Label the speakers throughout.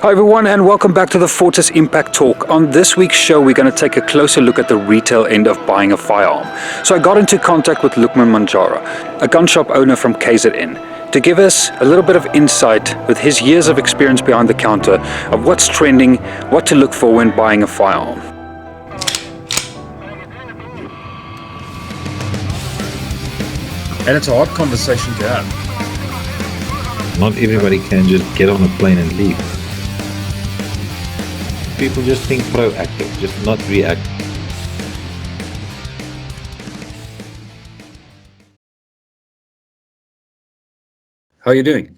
Speaker 1: Hi everyone, and welcome back to the Fortis Impact Talk. On this week's show, we're going to take a closer look at the retail end of buying a firearm. So I got into contact with Luqman Manjra, a gun shop owner from KZN, to give us a little bit of insight with his years of experience behind the counter of what's trending, what to look for when buying a firearm.
Speaker 2: And it's a hard conversation to have.
Speaker 3: Not everybody can just get on a plane and leave. People just think proactive, just not reactive.
Speaker 1: How are you doing?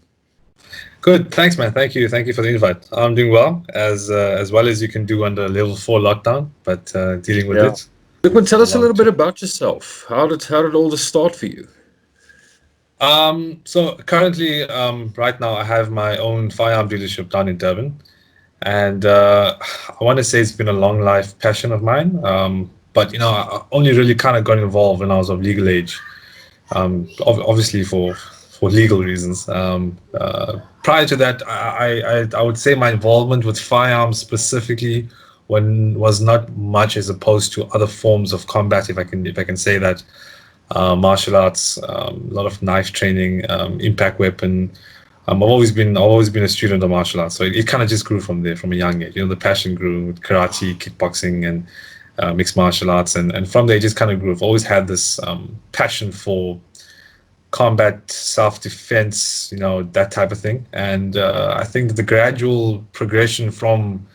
Speaker 2: Good, thanks, man. Thank you for the invite. I'm doing well, as well as you can do under level 4 lockdown, but dealing with it.
Speaker 1: Luqman, tell us a little bit about yourself. How did all this start for you?
Speaker 2: So currently, right now, I have my own firearm dealership down in Durban, and I want to say it's been a long life passion of mine. But I only really kind of got involved when I was of legal age. Obviously for legal reasons. Prior to that, I would say my involvement with firearms specifically was not much as opposed to other forms of combat, if I can say that. Martial arts, a lot of knife training, impact weapon. I've always been a student of martial arts, so it kind of just grew from there from a young age. The passion grew with karate, kickboxing, and mixed martial arts, and from there it just kind of grew. I've always had this passion for combat, self-defense, that type of thing. And I think the gradual progression from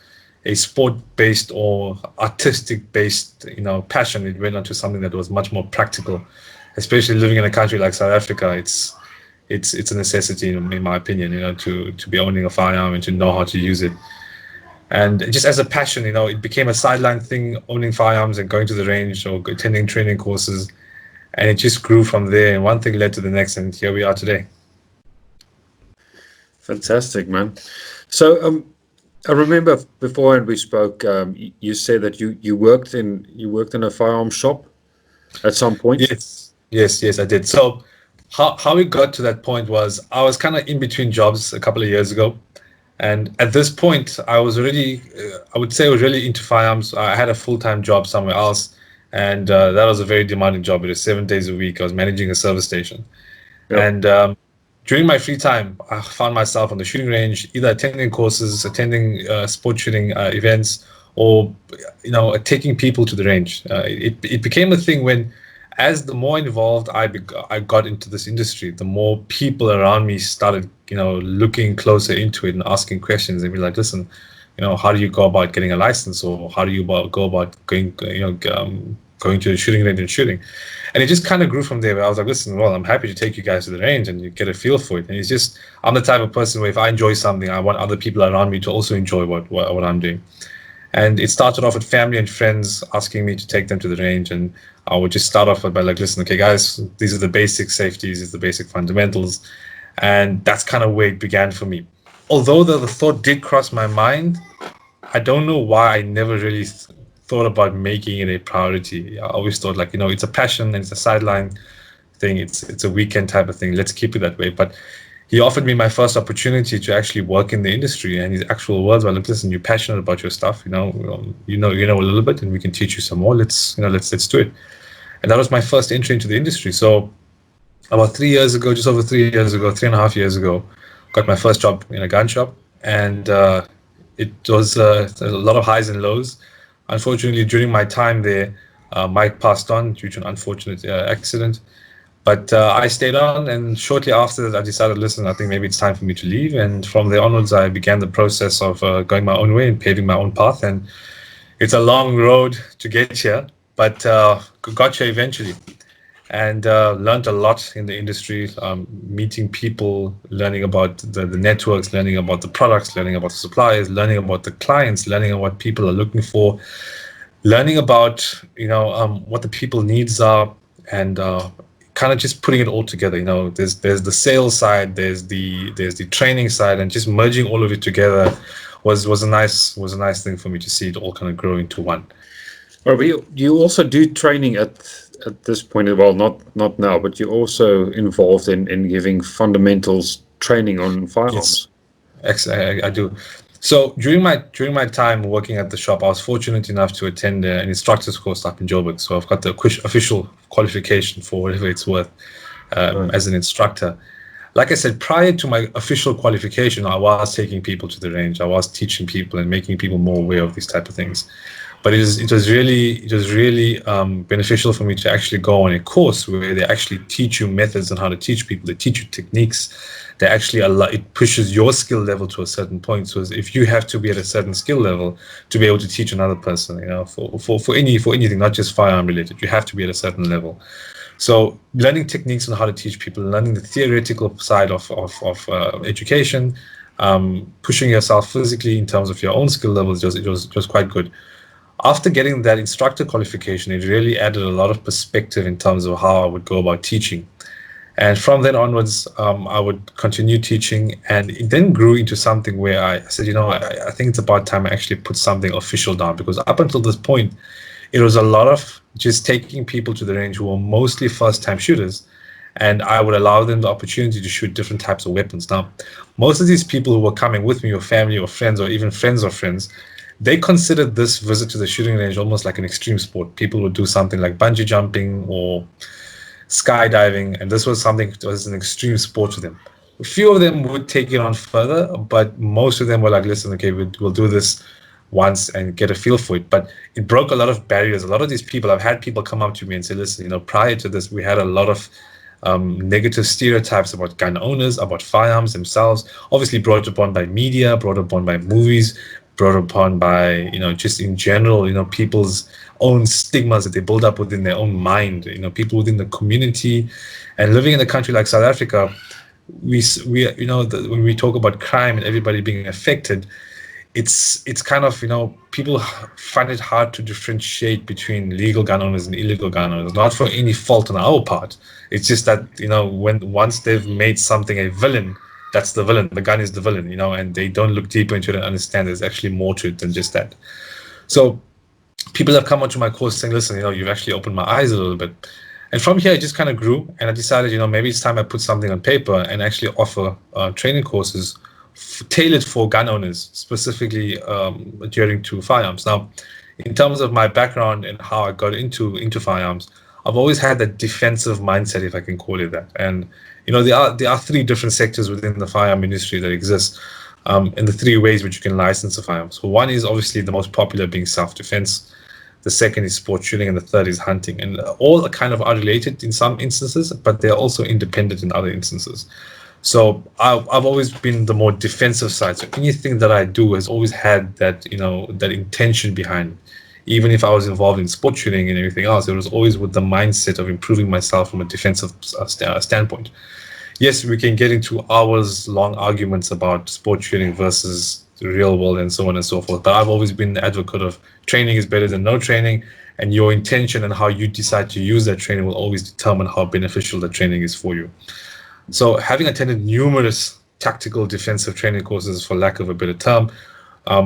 Speaker 2: a sport-based or artistic-based, passion, it went on to something that was much more practical. Especially living in a country like South Africa, it's a necessity, in my opinion, to be owning a firearm and to know how to use it. And just as a passion, it became a sideline thing, owning firearms and going to the range or attending training courses, and it just grew from there. And one thing led to the next, and here we are today.
Speaker 1: Fantastic, man. So I remember before we spoke, you said that you worked in a firearm shop at some point.
Speaker 2: Yes, I did. So how we got to that point was I was kind of in between jobs a couple of years ago. And at this point, I was already, I would say I was really into firearms. I had a full-time job somewhere else. And that was a very demanding job. It was 7 days a week. I was managing a service station. Yep. And during my free time, I found myself on the shooting range, either attending courses, attending sport shooting events, or taking people to the range. It became a thing when, as the more involved I got into this industry, the more people around me started, looking closer into it and asking questions and be like, listen, how do you go about getting a license, or how do you go about going to the shooting range and shooting? And it just kind of grew from there. Where I was like, listen, well, I'm happy to take you guys to the range and you get a feel for it. And it's just, I'm the type of person where if I enjoy something, I want other people around me to also enjoy what I'm doing. And it started off with family and friends asking me to take them to the range. And I would just start off by like, listen, okay, guys, these are the basic safeties, these are the basic fundamentals. And that's kind of where it began for me. Although the thought did cross my mind, I don't know why I never really thought about making it a priority. I always thought like, it's a passion and it's a sideline thing. It's a weekend type of thing. Let's keep it that way. But he offered me my first opportunity to actually work in the industry, and his actual words were like, listen, you're passionate about your stuff, you know a little bit, and we can teach you some more. Let's do it. And that was my first entry into the industry. So about 3 years ago, just over 3 years ago, 3.5 years ago, got my first job in a gun shop, and it was a lot of highs and lows. Unfortunately, during my time there, Mike passed on due to an unfortunate accident. But I stayed on, and shortly after that, I decided, listen, I think maybe it's time for me to leave. And from there onwards, I began the process of going my own way and paving my own path. And it's a long road to get here, but got here eventually. And learned a lot in the industry, meeting people, learning about the networks, learning about the products, learning about the suppliers, learning about the clients, learning about what people are looking for, learning about what the people needs are, and kind of just putting it all together. There's the sales side, there's the training side, and just merging all of it together was a nice thing for me to see it all kind of grow into one.
Speaker 1: Well, you also do training at this point. Well, not now, but you're also involved in giving fundamentals training on firearms.
Speaker 2: Yes, I do. So during my time working at the shop, I was fortunate enough to attend an instructor's course up in Joburg. So I've got the official qualification for whatever it's worth as an instructor. Like I said, prior to my official qualification, I was taking people to the range. I was teaching people and making people more aware of these type of things. But it was really beneficial for me to actually go on a course where they actually teach you methods on how to teach people. They teach you techniques. They actually it pushes your skill level to a certain point. So if you have to be at a certain skill level to be able to teach another person, for anything, not just firearm related, you have to be at a certain level. So learning techniques on how to teach people, learning the theoretical side of education, pushing yourself physically in terms of your own skill levels, it was quite good. After getting that instructor qualification, it really added a lot of perspective in terms of how I would go about teaching. And from then onwards, I would continue teaching, and it then grew into something where I said, I think it's about time I actually put something official down, because up until this point, it was a lot of just taking people to the range who were mostly first-time shooters, and I would allow them the opportunity to shoot different types of weapons. Now, most of these people who were coming with me, or family, or friends, or even friends of friends, they considered this visit to the shooting range almost like an extreme sport. People would do something like bungee jumping or skydiving, and this was something that was an extreme sport to them. A few of them would take it on further, but most of them were like, listen, okay, we'll do this once and get a feel for it. But it broke a lot of barriers. A lot of these people, I've had people come up to me and say, listen, prior to this, we had a lot of negative stereotypes about gun owners, about firearms themselves, obviously brought upon by media, brought upon by movies, brought upon by, just in general, people's own stigmas that they build up within their own mind, people within the community. And living in a country like South Africa, when we talk about crime and everybody being affected, it's kind of, people find it hard to differentiate between legal gun owners and illegal gun owners, not for any fault on our part. It's just that, once they've made something a villain, that's the villain. The gun is the villain, and they don't look deeper into it and understand there's actually more to it than just that. So people have come onto my course saying, listen, you've actually opened my eyes a little bit. And from here, it just kind of grew. And I decided, maybe it's time I put something on paper and actually offer training courses tailored for gun owners, specifically adhering to firearms. Now, in terms of my background and how I got into firearms, I've always had that defensive mindset, if I can call it that. And there are three different sectors within the firearm industry that exist, and the three ways which you can license a firearm. So one is obviously the most popular, being self-defense. The second is sport shooting, and the third is hunting. And all are kind of are related in some instances, but they're also independent in other instances. So I've always been the more defensive side. So anything that I do has always had that, that intention behind it. Even if I was involved in sport shooting and everything else, it was always with the mindset of improving myself from a defensive standpoint. Yes, we can get into hours-long arguments about sport shooting versus the real world and so on and so forth. But I've always been an advocate of training is better than no training, and your intention and how you decide to use that training will always determine how beneficial the training is for you. So having attended numerous tactical defensive training courses, for lack of a better term,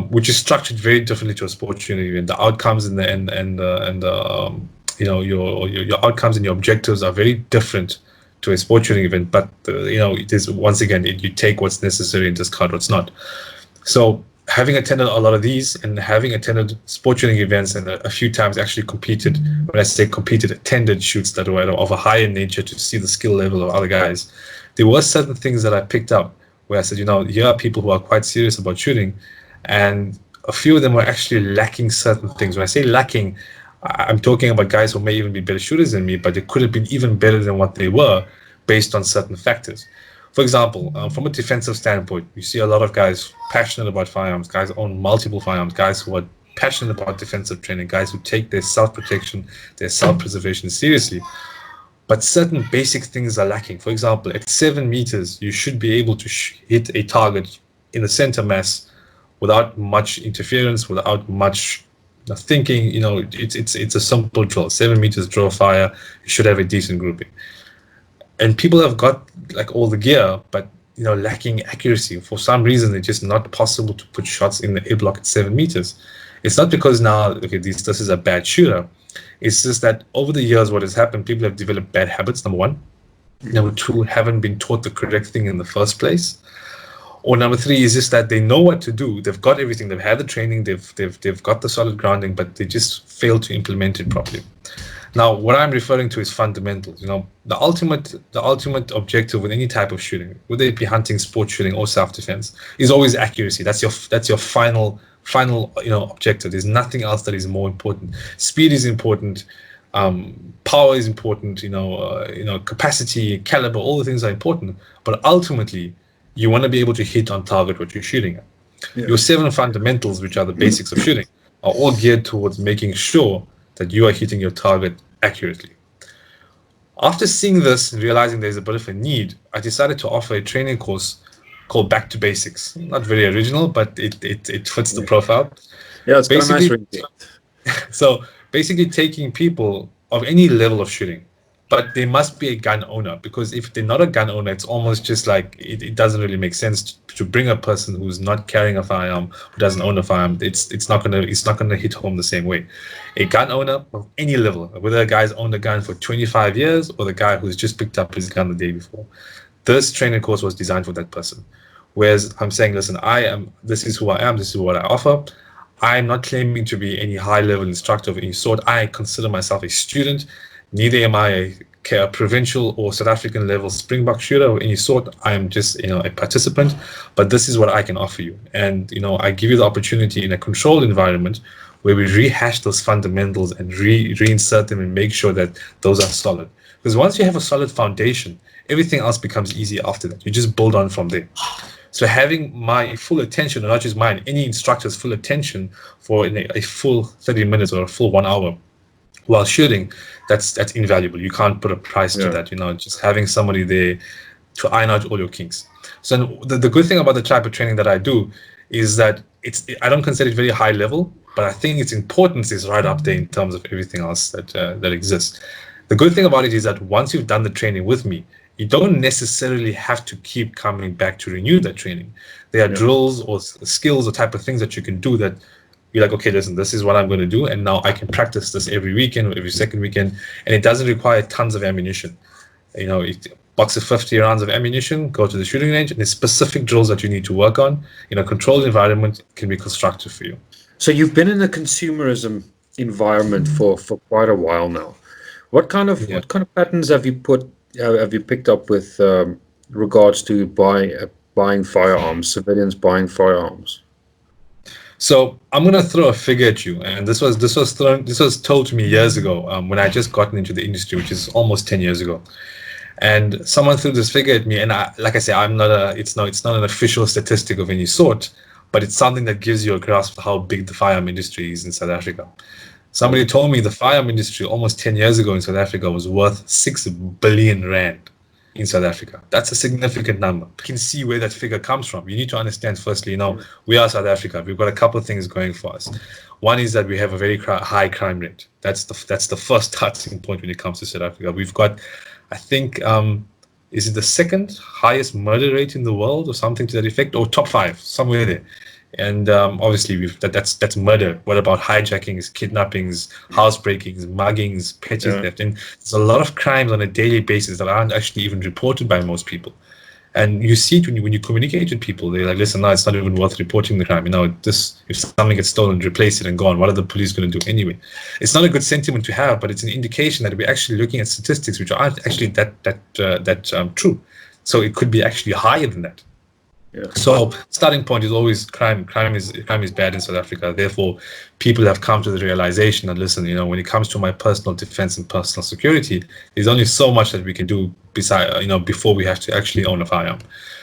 Speaker 2: which is structured very differently to a sports shooting event, the outcomes and your outcomes and your objectives are very different to a sports shooting event. But it is, once again, you take what's necessary and discard what's not. So having attended a lot of these and having attended sports shooting events and a few times actually competed, when I say competed, attended shoots that were of a higher nature to see the skill level of other guys, there were certain things that I picked up where I said, here are people who are quite serious about shooting, and a few of them were actually lacking certain things. When I say lacking, I'm talking about guys who may even be better shooters than me, but they could have been even better than what they were based on certain factors. For example, from a defensive standpoint, you see a lot of guys passionate about firearms, guys who own multiple firearms, guys who are passionate about defensive training, guys who take their self-protection, their self-preservation seriously. But certain basic things are lacking. For example, at 7 meters, you should be able to hit a target in the center mass without much interference, without much thinking. It's a simple drill. 7 meters, draw fire. You should have a decent grouping. And people have got like all the gear, but lacking accuracy. For some reason, it's just not possible to put shots in the A block at 7 meters. It's not because now, okay, this is a bad shooter. It's just that over the years, what has happened, people have developed bad habits, number one. Number two, haven't been taught the correct thing in the first place. Or number three is just that they know what to do. They've got everything. They've had the training. They've got the solid grounding, but they just fail to implement it properly. Now, what I'm referring to is fundamentals. The ultimate objective with any type of shooting, whether it be hunting, sport shooting, or self-defense, is always accuracy. That's your final objective. There's nothing else that is more important. Speed is important. Power is important. Capacity, caliber, all the things are important. But ultimately, you want to be able to hit on target what you're shooting at.
Speaker 1: Yeah.
Speaker 2: Your 7 fundamentals, which are the basics of shooting, are all geared towards making sure that you are hitting your target accurately. After seeing this and realizing there's a bit of a need, I decided to offer a training course called Back to Basics. Not very original, but it fits the profile.
Speaker 1: Yeah, it's got a nice ring.
Speaker 2: So basically taking people of any level of shooting, but they must be a gun owner, because if they're not a gun owner, it's almost just like it doesn't really make sense to bring a person who's not carrying a firearm, who doesn't own a firearm. It's not gonna hit home the same way. A gun owner of any level, whether a guy's owned a gun for 25 years or the guy who's just picked up his gun the day before, this training course was designed for that person. Whereas I'm saying, listen, this is who I am, this is what I offer. I'm not claiming to be any high-level instructor of any sort. I consider myself a student. Neither am I a provincial or South African level Springbok shooter of any sort. I am just a participant, but this is what I can offer you. And I give you the opportunity in a controlled environment where we rehash those fundamentals and reinsert them and make sure that those are solid. Because once you have a solid foundation, everything else becomes easy after that. You just build on from there. So having my full attention, or not just mine, any instructor's full attention for a full 30 minutes or a full 1 hour while shooting, that's invaluable. You can't put a price to that. Just having somebody there to iron out all your kinks. So the good thing about the type of training that I do is that I don't consider it very high level, but I think its importance is right up there in terms of everything else that exists. The good thing about it is that once you've done the training with me, you don't necessarily have to keep coming back to renew that training. There are drills or skills or type of things that you can do that you're like, okay, listen, this is what I'm going to do, and now I can practice this every weekend or every second weekend, and it doesn't require tons of ammunition. Box of 50 rounds of ammunition, go to the shooting range, and there's specific drills that you need to work on. In a controlled environment, can be constructive for you.
Speaker 1: So you've been in a consumerism environment for quite a while now. What kind of patterns have you picked up with regards to buying firearms, civilians buying firearms?
Speaker 2: So I'm gonna throw a figure at you, and this was told to me years ago when I just gotten into the industry, which is almost 10 years ago. And someone threw this figure at me, and like I say, it's not an official statistic of any sort, but it's something that gives you a grasp of how big the firearm industry is in South Africa. Somebody told me the firearm industry almost 10 years ago in South Africa was worth 6 billion rand in South Africa. That's a significant number. You can see where that figure comes from. You need to understand, firstly, we are South Africa. We've got a couple of things going for us. One is that we have a very high crime rate. That's the first starting point when it comes to South Africa. We've got, I think, is it the second highest murder rate in the world or something to that effect, or top 5, somewhere there. And obviously that's murder. What about hijackings, kidnappings, housebreakings, muggings, petty theft? And there's a lot of crimes on a daily basis that aren't actually even reported by most people. And you see it when you communicate with people. They're like, listen, no, it's not even worth reporting the crime. If something gets stolen, replace it and go on. What are the police going to do anyway? It's not a good sentiment to have, but it's an indication that we're actually looking at statistics which aren't actually that true. So it could be actually higher than that. Yeah. So starting point is always crime. Crime is bad in South Africa. Therefore, people have come to the realization that, listen, when it comes to my personal defense and personal security, there's only so much that we can do before we have to actually own a firearm.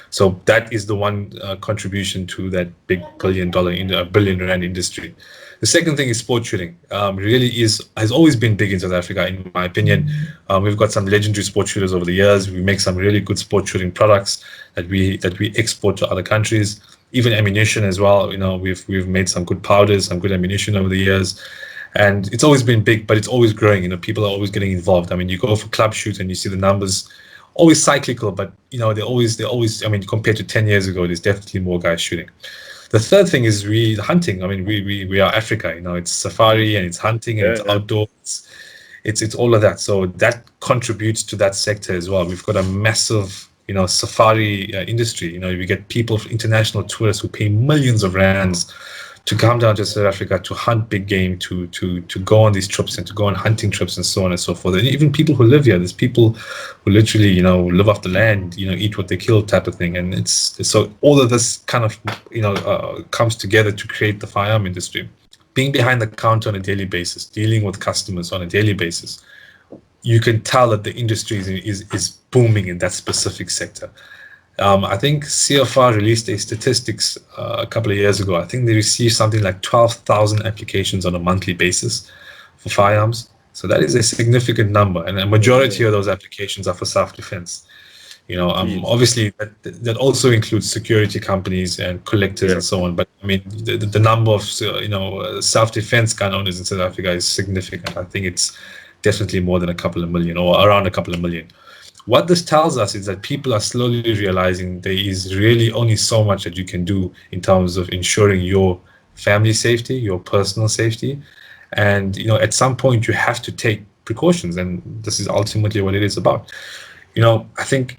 Speaker 2: So that is the one contribution to that big billion rand industry. The second thing is sport shooting. Has always been big in South Africa, in my opinion. We've got some legendary sport shooters over the years. We make some really good sport shooting products that we export to other countries. Even ammunition as well. We've made some good powders, some good ammunition over the years. And it's always been big, but it's always growing. People are always getting involved. You go for club shoots and you see the numbers, always cyclical, but they're always. Compared to 10 years ago, there's definitely more guys shooting. The third thing is hunting. We are Africa. It's safari and it's hunting and it's outdoors. It's all of that. So that contributes to that sector as well. We've got a massive safari industry. We get people, international tourists who pay millions of rands to come down to South Africa to hunt big game, to go on these trips and to go on hunting trips and so on and so forth. And even people who live here, there's people who literally, live off the land, eat what they kill type of thing. And it's so all of this kind of, comes together to create the firearm industry. Being behind the counter on a daily basis, dealing with customers on a daily basis, you can tell that the industry is booming in that specific sector. I think CFR released a statistics a couple of years ago. I think they received something like 12,000 applications on a monthly basis for firearms. So that is a significant number, and a majority of those applications are for self-defense. Obviously that also includes security companies and collectors and so on. But I mean, the number of self-defense gun owners in South Africa is significant. I think it's definitely more than a couple of million, or around a couple of million. What this tells us is that people are slowly realizing there is really only so much that you can do in terms of ensuring your family safety, your personal safety. And, at some point you have to take precautions. And this is ultimately what it is about. I think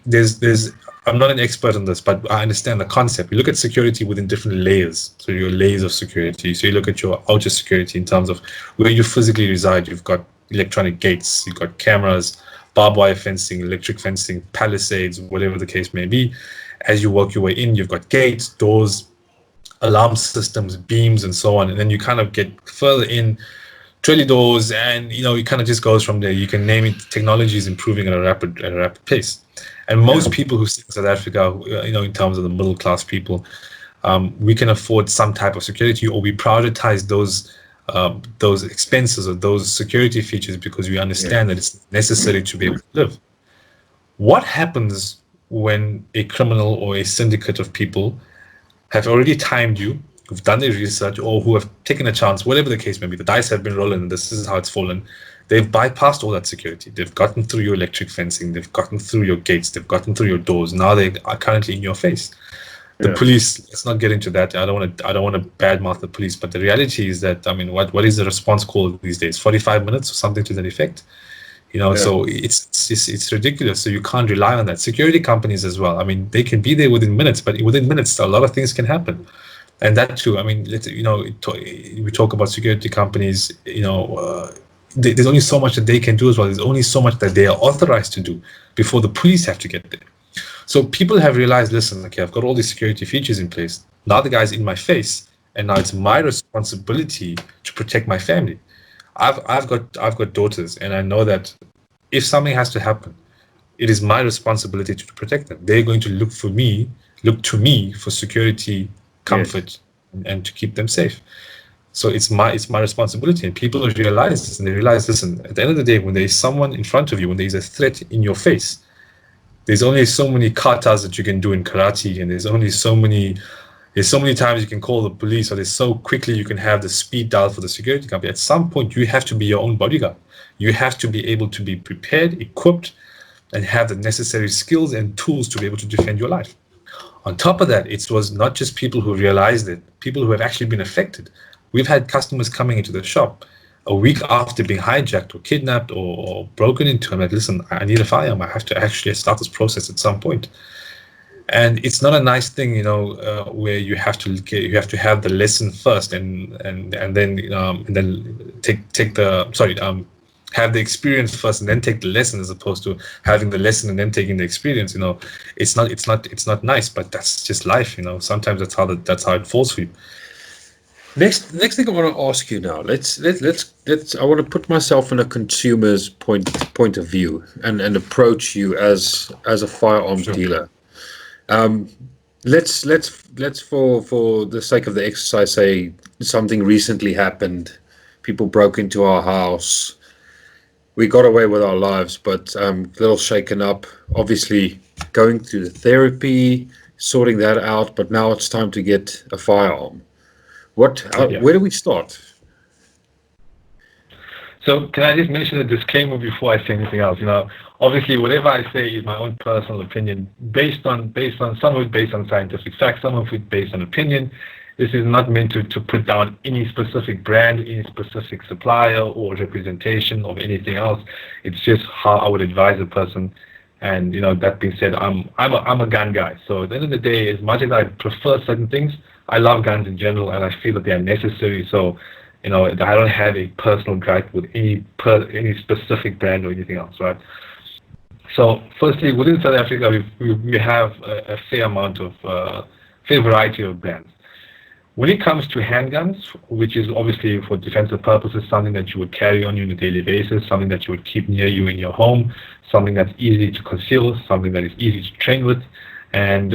Speaker 2: I'm not an expert on this, but I understand the concept. You look at security within different layers. So your layers of security. So you look at your outer security in terms of where you physically reside. You've got electronic gates, you've got cameras, barbed wire fencing, electric fencing, palisades, whatever the case may be. As you work your way in, you've got gates, doors, alarm systems, beams, and so on. And then you kind of get further in, trailer doors, and it kind of just goes from there. You can name it. Technology is improving at a rapid pace. And most people who sit in South Africa, in terms of the middle class people, we can afford some type of security, or we prioritize those expenses or those security features because we understand that it's necessary to be able to live. What happens when a criminal or a syndicate of people have already timed you, who've done their research, or who have taken a chance, whatever the case may be, the dice have been rolling and this is how it's fallen. They've bypassed all that security. They've gotten through your electric fencing, they've gotten through your gates, they've gotten through your doors. Now they are currently in your face. The police, let's not get into that. I don't want to badmouth the police, but the reality is that, I mean, what is the response called these days? 45 minutes or something to that effect. So it's ridiculous. So you can't rely on that. Security companies as well. I mean, they can be there within minutes, but within minutes, a lot of things can happen. And that too, I mean, we talk about security companies, there's only so much that they can do as well. There's only so much that they are authorized to do before the police have to get there. So people have realized, listen, okay, I've got all these security features in place. Now the guy's in my face, and now it's my responsibility to protect my family. I've got daughters, and I know that if something has to happen, it is my responsibility to protect them. They're going to look to me for security, comfort, and to keep them safe. So it's my responsibility, and people realize this, and they realize, listen, at the end of the day, when there is someone in front of you, when there is a threat in your face, there's only so many katas that you can do in karate, and there's so many times you can call the police, or there's so quickly you can have the speed dial for the security company. At some point, you have to be your own bodyguard. You have to be able to be prepared, equipped, and have the necessary skills and tools to be able to defend your life. On top of that, it was not just people who realized it, people who have actually been affected. We've had customers coming into the shop a week after being hijacked or kidnapped or broken into. I'm like, listen, I need a firearm. I have to actually start this process at some point. And it's not a nice thing, where you have to have the lesson first and then have the experience first and then take the lesson, as opposed to having the lesson and then taking the experience. It's not nice, but that's just life. Sometimes that's how it falls for you.
Speaker 4: Next thing I want to ask you now. Let's. I want to put myself in a consumer's point of view and approach you as a firearms dealer. Let's for the sake of the exercise say something recently happened. People broke into our house. We got away with our lives, but a little shaken up. Obviously, going through the therapy, sorting that out. But now it's time to get a firearm. Where do we start?
Speaker 2: So can I just mention a disclaimer before I say anything else? Obviously, whatever I say is my own personal opinion, based on some of it based on scientific facts, some of it based on opinion. This is not meant to put down any specific brand, any specific supplier or representation of anything else. It's just how I would advise a person And that being said, I'm a gun guy. So at the end of the day, as much as I prefer certain things, I love guns in general, and I feel that they are necessary. So I don't have a personal gripe with any specific brand or anything else, right? So firstly, within South Africa, we have a fair amount of fair variety of brands. When it comes to handguns, which is obviously for defensive purposes, something that you would carry on you on a daily basis, something that you would keep near you in your home, something that's easy to conceal, something that is easy to train with, and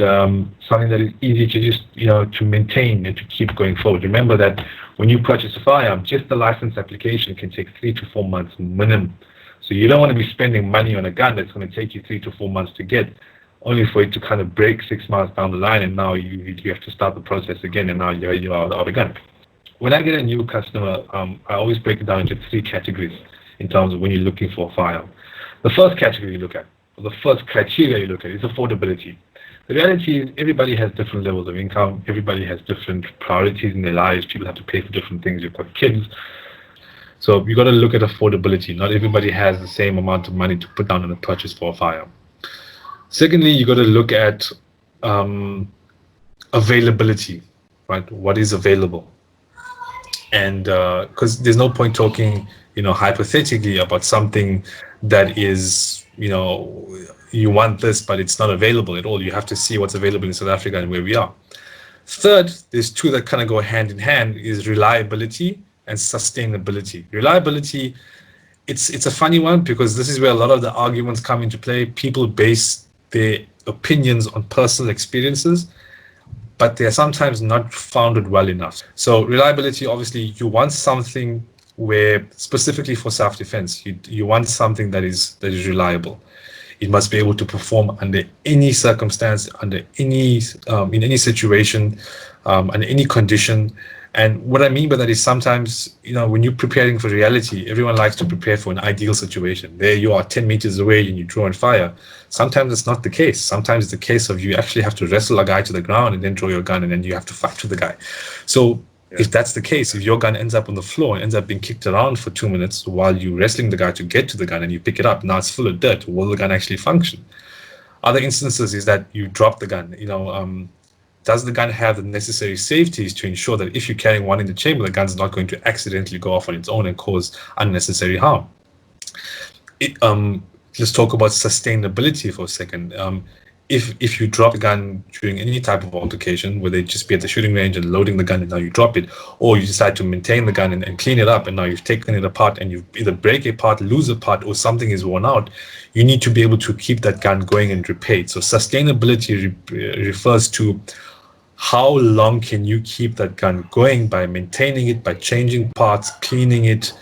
Speaker 2: something that is easy to just, to maintain and to keep going forward. Remember that when you purchase a firearm, just the license application can take 3 to 4 months minimum. So you don't want to be spending money on a gun that's going to take you 3 to 4 months to get, only for it to kind of break 6 months down the line, and now you have to start the process again, and now you're out of a gun. When I get a new customer, I always break it down into 3 categories in terms of when you're looking for a firearm. The first category you look at, or the first criteria you look at, is affordability. The reality is everybody has different levels of income, everybody has different priorities in their lives, people have to pay for different things, you've got kids. So you got to look at affordability. Not everybody has the same amount of money to put down on a purchase for a firearm. Secondly, you got to look at availability, right? What is available? And because there's no point talking, hypothetically about something that is, you want this, but it's not available at all. You have to see what's available in South Africa and where we are. Third, there's 2 that kind of go hand in hand, is reliability and sustainability. Reliability, it's a funny one, because this is where a lot of the arguments come into play. People base their opinions on personal experiences, but they are sometimes not founded well enough. So reliability, obviously, you want something where, specifically for self-defense, you want something that is reliable. It must be able to perform under any circumstance, under any in any situation, under any condition. And what I mean by that is sometimes, when you're preparing for reality, everyone likes to prepare for an ideal situation. There you are 10 meters away and you draw and fire. Sometimes it's not the case. Sometimes it's the case of you actually have to wrestle a guy to the ground and then draw your gun, and then you have to fight with the guy. So if that's the case, if your gun ends up on the floor and ends up being kicked around for 2 minutes while you're wrestling the guy to get to the gun, and you pick it up, now it's full of dirt, will the gun actually function? Other instances is that you drop the gun. Does the gun have the necessary safeties to ensure that if you're carrying one in the chamber, the gun's not going to accidentally go off on its own and cause unnecessary harm? Let's talk about sustainability for a second. If you drop a gun during any type of altercation, whether it just be at the shooting range and loading the gun and now you drop it, or you decide to maintain the gun and clean it up and now you've taken it apart and you either break a part, lose a part, or something is worn out, you need to be able to keep that gun going and repair it. So sustainability refers to how long can you keep that gun going by maintaining it, by changing parts, cleaning it,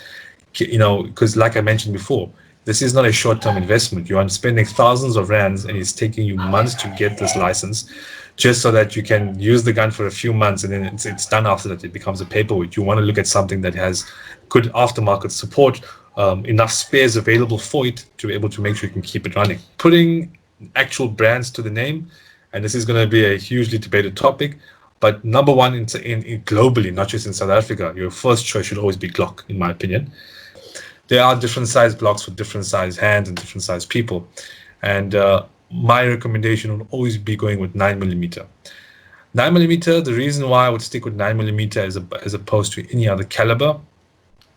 Speaker 2: because like I mentioned before, this is not a short-term investment. You are spending thousands of rands and it's taking you months to get this license just so that you can use the gun for a few months and then it's done after that. It becomes a paperweight. You want to look at something that has good aftermarket support, enough spares available for it to be able to make sure you can keep it running. Putting actual brands to the name, and this is going to be a hugely debated topic, but number one in globally, not just in South Africa, your first choice should always be Glock, in my opinion. There are different size Glocks for different size hands and different size people. And my recommendation would always be going with 9mm. 9mm, the reason why I would stick with 9mm as opposed to any other caliber,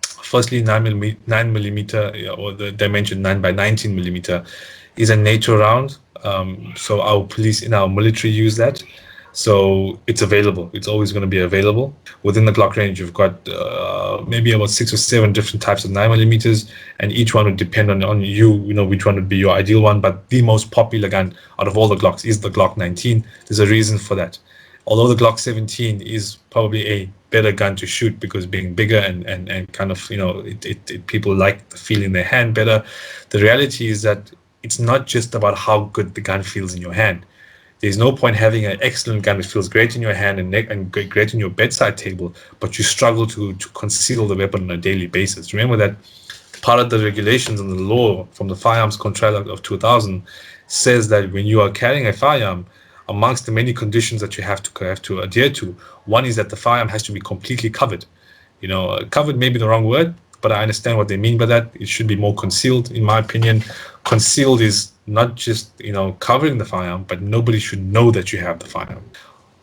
Speaker 2: firstly, 9mm, or the dimension 9x19mm, is a NATO round. So our police in our military use that. So it's available. It's always going to be available. Within the Glock range, you've got maybe about 6 or 7 different types of 9mm, and each one would depend on you, which one would be your ideal one. But the most popular gun out of all the Glocks is the Glock 19. There's a reason for that. Although the Glock 17 is probably a better gun to shoot because being bigger and kind of, people like the feel in their hand better. The reality is that it's not just about how good the gun feels in your hand. There's no point having an excellent gun that feels great in your hand and great on your bedside table, but you struggle to conceal the weapon on a daily basis. Remember that part of the regulations and the law from the Firearms Control Act of 2000 says that when you are carrying a firearm, amongst the many conditions that you have to adhere to, one is that the firearm has to be completely covered. Covered may be the wrong word, but I understand what they mean by that. It should be more concealed, in my opinion. Concealed is not just covering the firearm, but nobody should know that you have the firearm.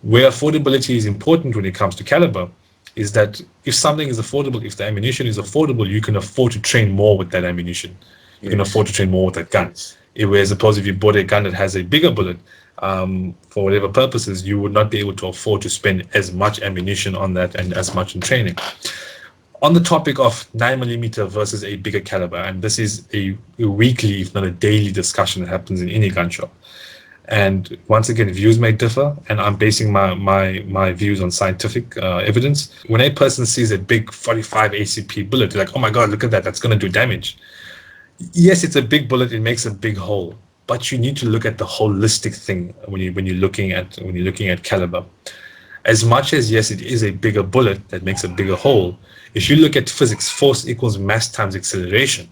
Speaker 2: Where affordability is important when it comes to caliber is that if something is affordable, if the ammunition is affordable, you can afford to train more with that ammunition. You can afford to train more with that gun. Whereas opposed if you bought a gun that has a bigger bullet, for whatever purposes, you would not be able to afford to spend as much ammunition on that and as much in training. On the topic of 9mm versus a bigger caliber, and this is a weekly, if not a daily discussion that happens in any gun shop. And once again, views may differ, and I'm basing my views on scientific evidence. When a person sees a big 45 ACP bullet, they're like, oh my God, look at that, that's going to do damage. Yes, it's a big bullet, it makes a big hole, but you need to look at the holistic thing when you're looking at caliber. As much as, yes, it is a bigger bullet that makes a bigger hole, if you look at physics, force equals mass times acceleration.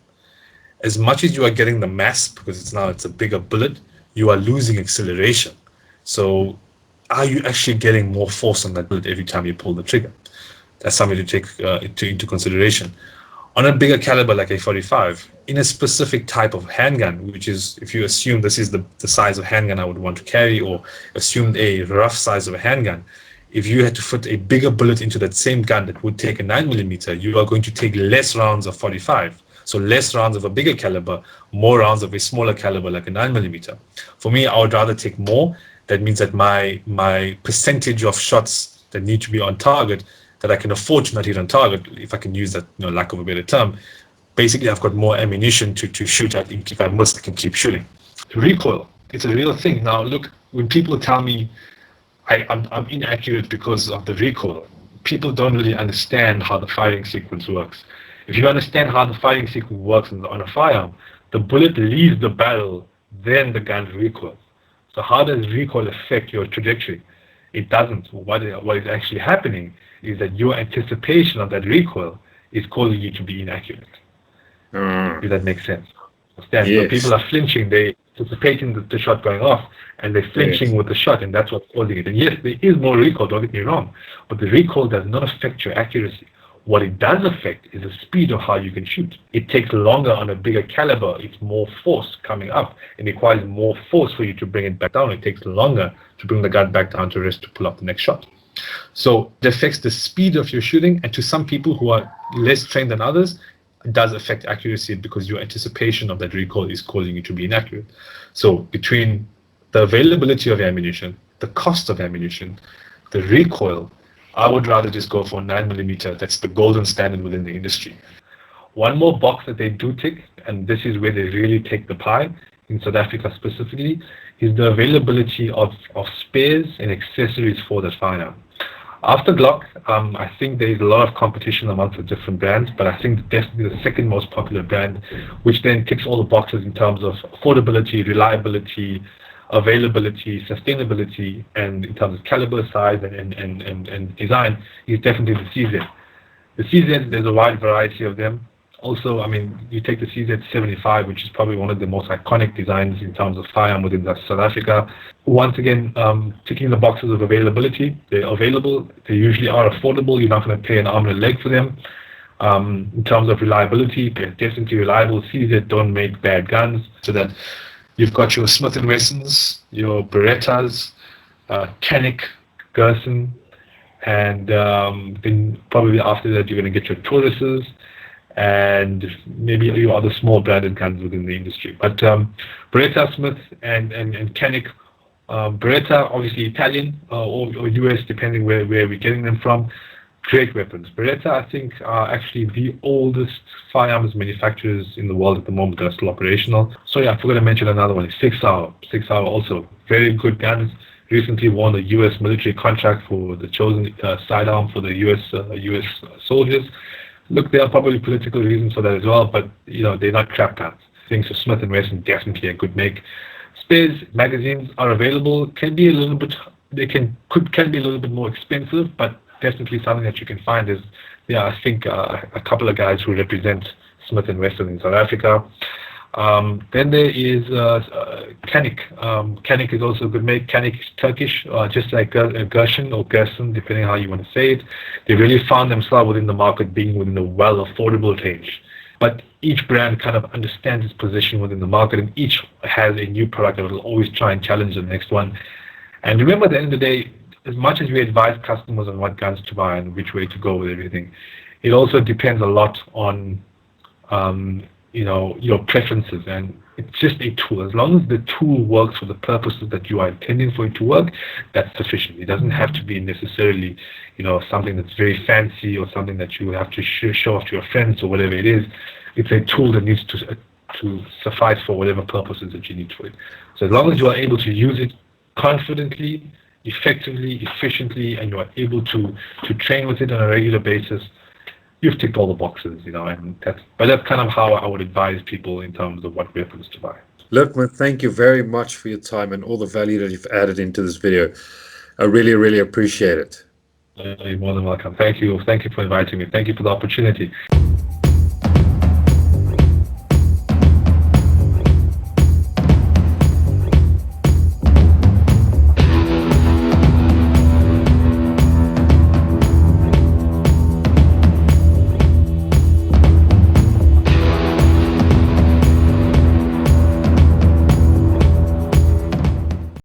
Speaker 2: As much as you are getting the mass, because it's a bigger bullet, you are losing acceleration. So are you actually getting more force on that bullet every time you pull the trigger? That's something to take into consideration. On a bigger caliber like a 45, in a specific type of handgun, which is, if you assume this is the size of handgun I would want to carry, or assume a rough size of a handgun, if you had to fit a bigger bullet into that same gun that would take a 9mm, you are going to take less rounds of 45. So less rounds of a bigger caliber, more rounds of a smaller caliber like a 9mm. For me, I would rather take more. That means that my percentage of shots that need to be on target, that I can afford to not hit on target, if I can use that, lack of a better term, basically I've got more ammunition to shoot at. If I miss, I can keep shooting. Recoil, it's a real thing. Now look, when people tell me I'm inaccurate because of the recoil, people don't really understand how the firing sequence works. If you understand how the firing sequence works on a firearm, the bullet leaves the barrel, then the gun recoils. So how does recoil affect your trajectory? It doesn't. What is actually happening is that your anticipation of that recoil is causing you to be inaccurate. If that makes sense. Understand?
Speaker 4: Yes.
Speaker 2: So people are flinching, they're anticipating the shot going off, and they're flinching with the shot, and that's what's causing it. And yes, there is more recoil, don't get me wrong, but the recoil does not affect your accuracy. What it does affect is the speed of how you can shoot. It takes longer on a bigger caliber. It's more force coming up. It requires more force for you to bring it back down. It takes longer to bring the gun back down to rest to pull up the next shot. So it affects the speed of your shooting, and to some people who are less trained than others, it does affect accuracy because your anticipation of that recoil is causing you to be inaccurate. So between the availability of ammunition, the cost of ammunition, the recoil, I would rather just go for 9mm. That's the golden standard within the industry. One more box that they do tick, and this is where they really take the pie, in South Africa specifically, is the availability of spares and accessories for the firearm. After Glock, I think there is a lot of competition amongst the different brands, but I think definitely the second most popular brand, which then ticks all the boxes in terms of affordability, reliability, availability, sustainability, and in terms of caliber, size, and design, is definitely the CZ. The CZ, there's a wide variety of them. Also, I mean, you take the CZ75, which is probably one of the most iconic designs in terms of firearm within South Africa. Once again, ticking the boxes of availability. They're available. They usually are affordable. You're not going to pay an arm and a leg for them. In terms of reliability, they're definitely reliable. CZ don't make bad guns. So that you've got your Smith & Wessons, your Berettas, Canik, Gerson, and then probably after that you're going to get your Tauruses, and maybe your other small branded guns within the industry. But Beretta, Smith, and Canik, Beretta, obviously Italian or US, depending where we're getting them from. Great weapons. Beretta, I think, are actually the oldest firearms manufacturers in the world at the moment that are still operational. So yeah, I forgot to mention another one. Sig Sauer. Sig Sauer also very good guns. Recently won a US military contract for the chosen sidearm for the US soldiers. Look, there are probably political reasons for that as well, but they're not crap guns. Things for Smith & Wesson, definitely a good make. Spares magazines are available. Can be a little bit more expensive, but definitely something that you can find is, I think a couple of guys who represent Smith & Wesson in South Africa. Then there is Canik. Canik is also a good make. Canik is Turkish, just like Gershon or Gerson, depending how you want to say it. They really found themselves within the market being within a well affordable range. but each brand kind of understands its position within the market, and each has a new product that will always try and challenge the next one. And remember, at the end of the day, as much as we advise customers on what guns to buy and which way to go with everything, it also depends a lot on your preferences, and it's just a tool. As long as the tool works for the purposes that you are intending for it to work, that's sufficient. It doesn't have to be necessarily something that's very fancy or something that you have to show off to your friends or whatever it is. It's a tool that needs to suffice for whatever purposes that you need for it. So as long as you are able to use it confidently, effectively, efficiently, and you are able to train with it on a regular basis, you've ticked all the boxes, and that's kind of how I would advise people in terms of what weapons to buy.
Speaker 4: Luqman, thank you very much for your time and all the value that you've added into this video. I really, really appreciate it.
Speaker 2: You're more than welcome. Thank you. Thank you for inviting me. Thank you for the opportunity.